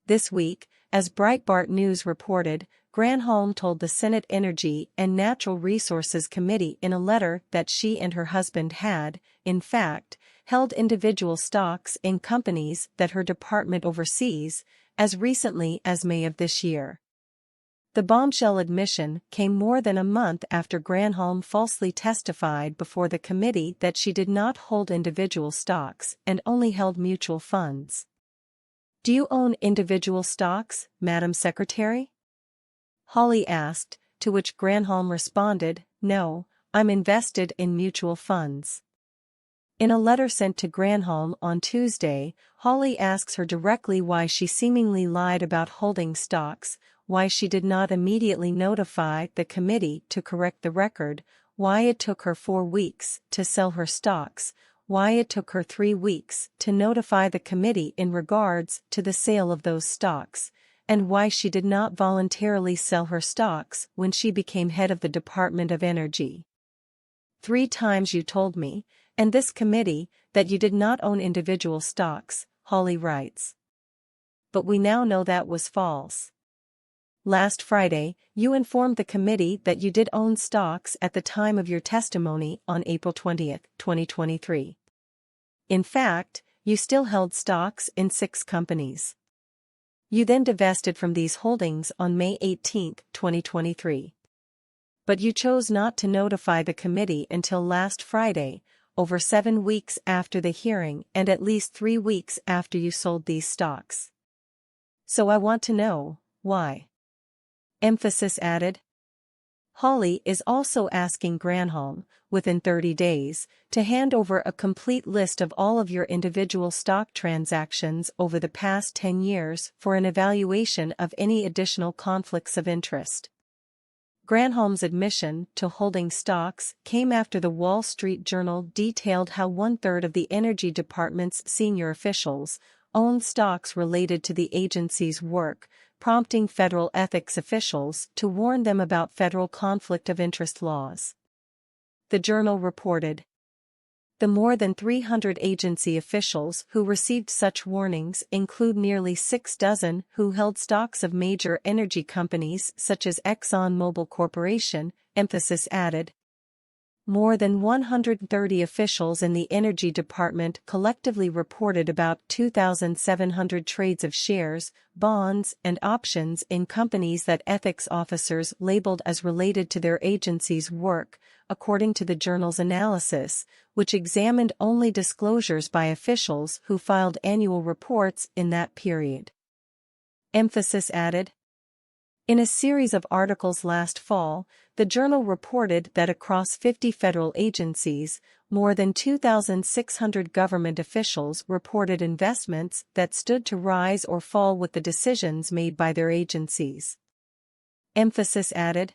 This week, as Breitbart News reported, Granholm told the Senate Energy and Natural Resources Committee in a letter that she and her husband had, in fact, held individual stocks in companies that her department oversees, as recently as May of this year. The bombshell admission came more than a month after Granholm falsely testified before the committee that she did not hold individual stocks and only held mutual funds. "Do you own individual stocks, Madam Secretary?" Hawley asked, to which Granholm responded, "No, I'm invested in mutual funds." In a letter sent to Granholm on Tuesday, Hawley asks her directly why she seemingly lied about holding stocks, why she did not immediately notify the committee to correct the record, why it took her 4 weeks to sell her stocks, why it took her 3 weeks to notify the committee in regards to the sale of those stocks, and why she did not voluntarily sell her stocks when she became head of the Department of Energy. "3 times you told me, and this committee, that you did not own individual stocks," Hawley writes. "But we now know that was false. Last Friday, you informed the committee that you did own stocks at the time of your testimony on April 20, 2023. In fact, you still held stocks in 6 companies. You then divested from these holdings on May 18, 2023. But you chose not to notify the committee until last Friday, over 7 weeks after the hearing and at least 3 weeks after you sold these stocks. So I want to know, why?" Emphasis added. Hawley is also asking Granholm, within 30 days, to hand over a complete list of all of your individual stock transactions over the past 10 years for an evaluation of any additional conflicts of interest. Granholm's admission to holding stocks came after the Wall Street Journal detailed how 1/3 of the Energy Department's senior officials owned stocks related to the agency's work, prompting federal ethics officials to warn them about federal conflict of interest laws. The journal reported. The more than 300 agency officials who received such warnings include nearly 6 dozen who held stocks of major energy companies such as ExxonMobil Corporation, emphasis added. More than 130 officials in the Energy Department collectively reported about 2,700 trades of shares, bonds, and options in companies that ethics officers labeled as related to their agency's work, according to the journal's analysis, which examined only disclosures by officials who filed annual reports in that period. Emphasis added. In a series of articles last fall, the journal reported that across 50 federal agencies, more than 2,600 government officials reported investments that stood to rise or fall with the decisions made by their agencies. Emphasis added.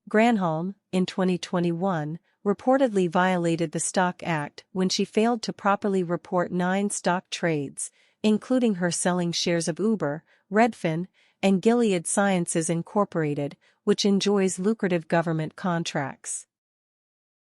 Granholm, in 2021, reportedly violated the Stock Act when she failed to properly report 9 stock trades, including her selling shares of Uber, Redfin, and Gilead Sciences Incorporated, which enjoys lucrative government contracts.